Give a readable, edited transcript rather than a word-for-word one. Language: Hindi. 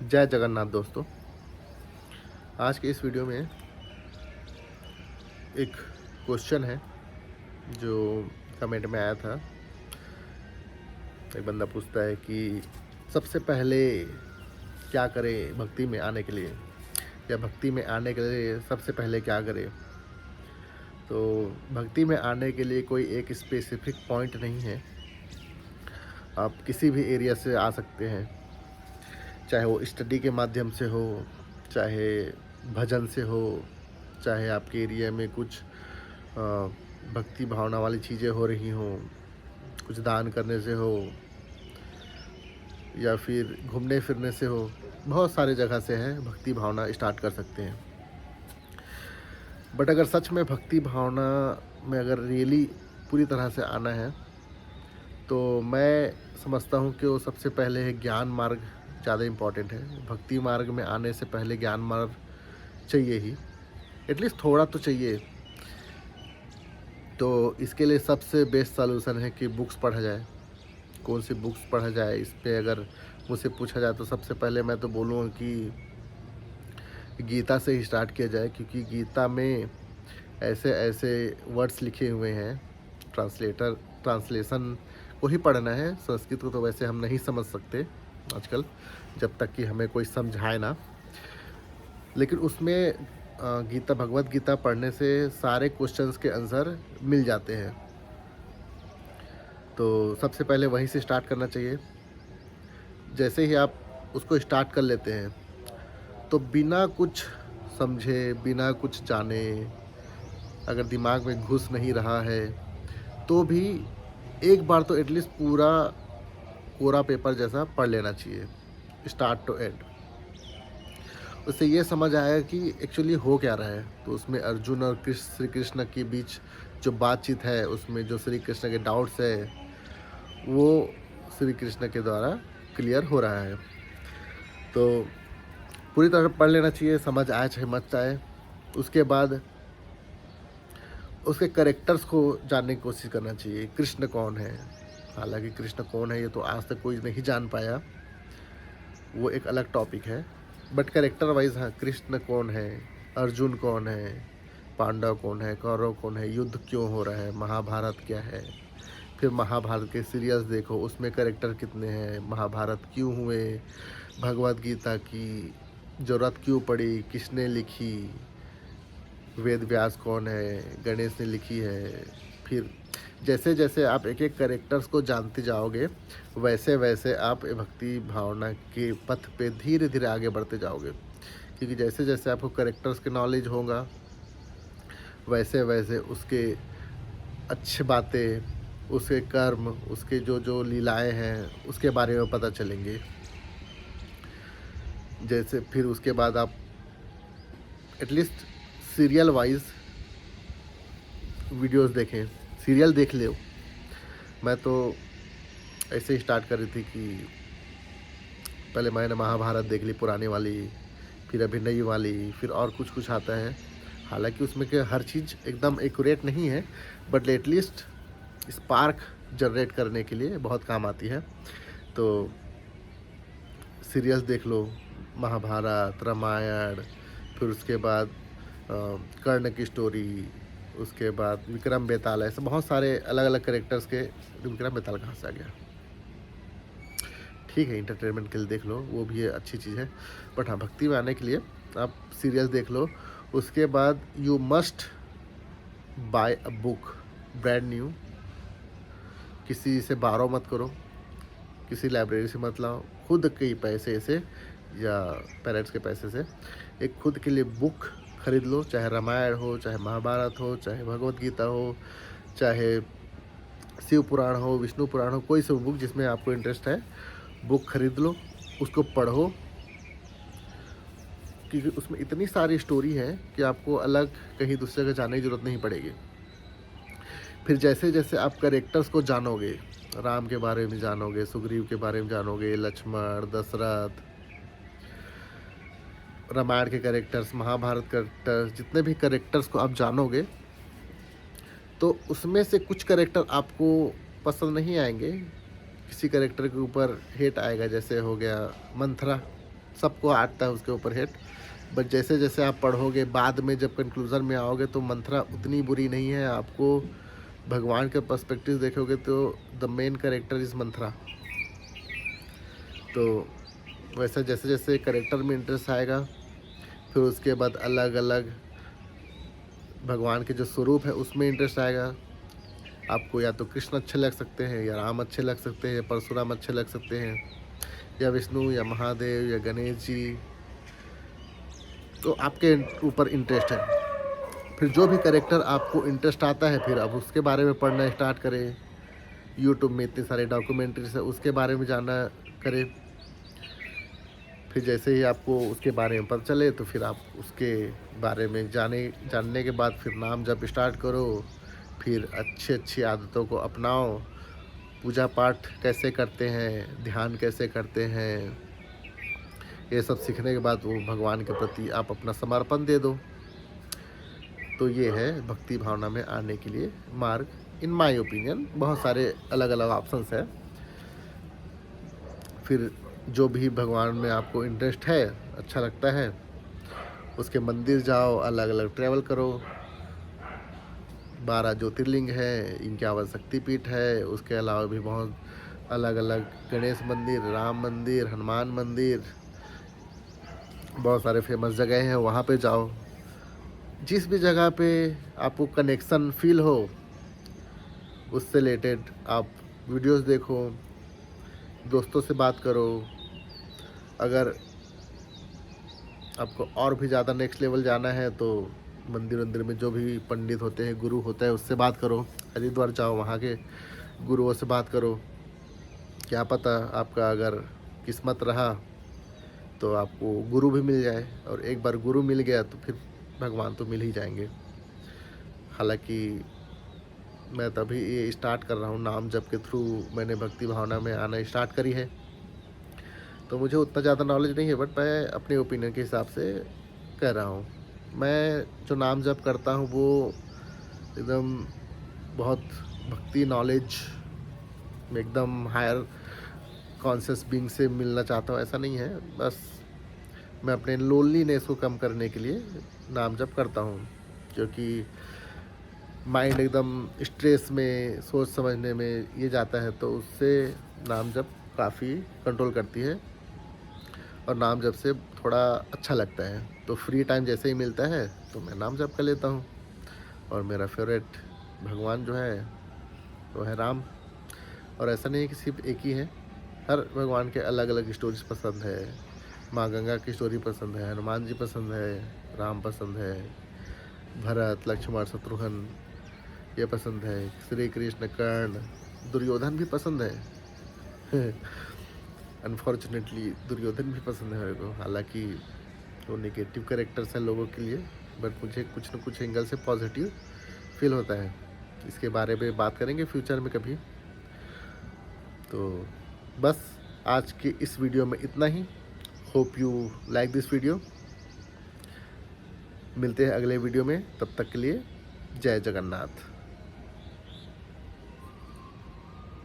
जय जगन्नाथ दोस्तों। आज के इस वीडियो में एक क्वेश्चन है जो कमेंट में आया था। एक बंदा पूछता है कि सबसे पहले क्या करें भक्ति में आने के लिए, या भक्ति में आने के लिए सबसे पहले क्या करें। तो भक्ति में आने के लिए कोई एक स्पेसिफिक पॉइंट नहीं है। आप किसी भी एरिया से आ सकते हैं, चाहे वो स्टडी के माध्यम से हो, चाहे भजन से हो, चाहे आपके एरिया में कुछ भक्ति भावना वाली चीज़ें हो रही हों, कुछ दान करने से हो, या फिर घूमने फिरने से हो। बहुत सारे जगह से है भक्ति भावना स्टार्ट कर सकते हैं। बट अगर सच में भक्ति भावना में अगर रियली पूरी तरह से आना है, तो मैं समझता हूँ कि वो सबसे पहले है ज्ञान मार्ग ज़्यादा इम्पॉर्टेंट है। भक्ति मार्ग में आने से पहले ज्ञान मार्ग चाहिए ही, एटलीस्ट थोड़ा तो चाहिए। तो इसके लिए सबसे बेस्ट सॉल्यूशन है कि बुक्स पढ़ा जाए। कौन सी बुक्स पढ़ा जाए, इस पे अगर मुझसे पूछा जाए तो सबसे पहले मैं तो बोलूँगा कि गीता से ही स्टार्ट किया जाए, क्योंकि गीता में ऐसे ऐसे वर्ड्स लिखे हुए हैं। ट्रांसलेशन को ही पढ़ना है, संस्कृत को तो वैसे हम नहीं समझ सकते आजकल, जब तक कि हमें कोई समझाए ना। लेकिन उसमें गीता, भगवत गीता पढ़ने से सारे क्वेश्चंस के आंसर मिल जाते हैं। तो सबसे पहले वहीं से स्टार्ट करना चाहिए। जैसे ही आप उसको स्टार्ट कर लेते हैं, तो बिना कुछ समझे, बिना कुछ जाने, अगर दिमाग में घुस नहीं रहा है तो भी एक बार तो एटलीस्ट पूरा कोरा पेपर जैसा पढ़ लेना चाहिए, स्टार्ट टू एंड। उससे ये समझ आएगा कि एक्चुअली हो क्या रहा है। तो उसमें अर्जुन और श्री कृष्ण के बीच जो बातचीत है, उसमें जो श्री कृष्ण के डाउट्स है, वो श्री कृष्ण के द्वारा क्लियर हो रहा है। तो पूरी तरह पढ़ लेना चाहिए, समझ आए चाहे मत आए। उसके बाद उसके कैरेक्टर्स को जानने की कोशिश करना चाहिए। कृष्ण कौन है, हालांकि कृष्ण कौन है ये तो आज तक कोई नहीं जान पाया, वो एक अलग टॉपिक है। बट कैरेक्टर वाइज हाँ, कृष्ण कौन है, अर्जुन कौन है, पांडव कौन है, कौरव कौन है, युद्ध क्यों हो रहा है, महाभारत क्या है। फिर महाभारत के सीरियल्स देखो, उसमें कैरेक्टर कितने हैं, महाभारत क्यों हुए, भगवत गीता की ज़रूरत क्यों पड़ी, किसने लिखी, वेद व्यास कौन है, गणेश ने लिखी है। फिर जैसे जैसे आप एक एक कैरेक्टर्स को जानते जाओगे, वैसे वैसे आप भक्ति भावना के पथ पे धीरे धीरे आगे बढ़ते जाओगे। क्योंकि जैसे जैसे आपको कैरेक्टर्स के नॉलेज होगा, वैसे वैसे उसके अच्छी बातें, उसके कर्म, उसके जो जो लीलाएं हैं, उसके बारे में पता चलेंगे। जैसे फिर उसके बाद आप एटलीस्ट सीरियल वाइज वीडियोस देखें, सीरियल देख लो। मैं तो ऐसे ही स्टार्ट कर रही थी कि पहले मैंने महाभारत देख ली पुरानी वाली, फिर अभी नई वाली, फिर और कुछ कुछ आता है। हालांकि उसमें के हर चीज़ एकदम एक्यूरेट नहीं है, बट एटलीस्ट स्पार्क जनरेट करने के लिए बहुत काम आती है। तो सीरियल्स देख लो, महाभारत, रामायण, फिर उसके बाद कर्ण की स्टोरी, उसके बाद विक्रम बेताल, ऐसे बहुत सारे अलग अलग कैरेक्टर्स के। विक्रम बेताल कहाँ से आ गया, ठीक है, इंटरटेनमेंट के लिए देख लो, वो भी अच्छी चीज़ है। बट हाँ, भक्ति में आने के लिए आप सीरियल्स देख लो। उसके बाद you must buy a book brand new. किसी से बारो मत करो, किसी लाइब्रेरी से मत लाओ, खुद के पैसे से या पेरेंट्स के पैसे से एक खुद के लिए बुक खरीद लो। चाहे रामायण हो, चाहे महाभारत हो, चाहे भगवत गीता हो, चाहे शिव पुराण हो, विष्णु पुराण हो, कोई सा बुक जिसमें आपको इंटरेस्ट है, बुक खरीद लो, उसको पढ़ो। क्योंकि उसमें इतनी सारी स्टोरी है कि आपको अलग कहीं दूसरे जगह जाने की ज़रूरत नहीं पड़ेगी। फिर जैसे जैसे आप कैरेक्टर्स को जानोगे, राम के बारे में जानोगे, सुग्रीव के बारे में जानोगे, लक्ष्मण, दशरथ, रामायण के कैरेक्टर्स, महाभारत कैरेक्टर्स, जितने भी कैरेक्टर्स को आप जानोगे, तो उसमें से कुछ कैरेक्टर आपको पसंद नहीं आएंगे, किसी कैरेक्टर के ऊपर हेट आएगा। जैसे हो गया मंथरा, सबको आता है उसके ऊपर हेट, बट जैसे जैसे आप पढ़ोगे बाद में जब कंक्लूज़न में आओगे तो मंथरा उतनी बुरी नहीं है। आपको भगवान के पर्सपेक्टिव देखोगे तो the main character is Manthara. तो वैसे जैसे जैसे कैरेक्टर में इंटरेस्ट आएगा, फिर उसके बाद अलग अलग भगवान के जो स्वरूप है उसमें इंटरेस्ट आएगा। आपको या तो कृष्ण अच्छे लग सकते हैं, या राम अच्छे लग सकते हैं, या परशुराम अच्छे लग सकते हैं, या विष्णु, या महादेव, या गणेश जी, तो आपके ऊपर इंटरेस्ट है। फिर जो भी कैरेक्टर आपको इंटरेस्ट आता है फिर आप उसके बारे में पढ़ना स्टार्ट करें। यूट्यूब में इतने सारे डॉक्यूमेंट्रीज है, उसके बारे में जानना करें। फिर जैसे ही आपको उसके बारे में पता चले तो फिर आप उसके बारे में जानने के बाद फिर नाम जप स्टार्ट करो। फिर अच्छी अच्छी आदतों को अपनाओ। पूजा पाठ कैसे करते हैं, ध्यान कैसे करते हैं, ये सब सीखने के बाद वो भगवान के प्रति आप अपना समर्पण दे दो। तो ये है भक्ति भावना में आने के लिए मार्ग। इन माय ओपिनियन बहुत सारे अलग अलग ऑप्शंस है। फिर जो भी भगवान में आपको इंटरेस्ट है, अच्छा लगता है, उसके मंदिर जाओ, अलग अलग ट्रैवल करो। 12 ज्योतिर्लिंग है, इनके आवाज शक्तिपीठ है। उसके अलावा भी बहुत अलग अलग गणेश मंदिर, राम मंदिर, हनुमान मंदिर, बहुत सारे फेमस जगह हैं, वहाँ पे जाओ। जिस भी जगह पे आपको कनेक्शन फील हो उससे रिलेटेड आप वीडियोस देखो, दोस्तों से बात करो। अगर आपको और भी ज़्यादा नेक्स्ट लेवल जाना है तो मंदिर में जो भी पंडित होते हैं, गुरु होता है, उससे बात करो। हरिद्वार जाओ, वहाँ के गुरुओं से बात करो। क्या पता आपका अगर किस्मत रहा तो आपको गुरु भी मिल जाए, और एक बार गुरु मिल गया तो फिर भगवान तो मिल ही जाएंगे। हालांकि मैं तभी ये स्टार्ट कर रहा हूँ, नाम जप के थ्रू मैंने भक्ति भावना में आना स्टार्ट करी है, तो मुझे उतना ज़्यादा नॉलेज नहीं है, बट मैं अपने ओपिनियन के हिसाब से कह रहा हूँ। मैं जो नाम जप करता हूँ वो एकदम बहुत भक्ति नॉलेज में एकदम हायर कॉन्शियस बीइंग से मिलना चाहता हूँ, ऐसा नहीं है। बस मैं अपने लोनलीनेस को कम करने के लिए नाम जप करता हूँ, क्योंकि माइंड एकदम स्ट्रेस में, सोच समझने में ये जाता है, तो उससे नाम जप काफ़ी कंट्रोल करती है, और नाम जप से थोड़ा अच्छा लगता है। तो फ्री टाइम जैसे ही मिलता है तो मैं नाम जप कर लेता हूँ। और मेरा फेवरेट भगवान जो है वो है राम। और ऐसा नहीं है कि सिर्फ एक ही है, हर भगवान के अलग अलग स्टोरीज पसंद है। माँ गंगा की स्टोरी पसंद है, हनुमान जी पसंद है, राम पसंद है, भरत, लक्ष्मण, शत्रुघ्न ये पसंद है, श्री कृष्ण, कर्ण, दुर्योधन भी पसंद है। अनफॉर्चुनेटली दुर्योधन भी पसंद है मेरे को, हालांकि वो नेगेटिव कैरेक्टर्स हैं लोगों के लिए, बट मुझे कुछ न कुछ एंगल से पॉजिटिव फील होता है। इसके बारे में बात करेंगे फ्यूचर में कभी। तो बस आज की इस वीडियो में इतना ही। Hope you like this video. मिलते हैं अगले वीडियो में, तब तक के लिए जय जगन्नाथ।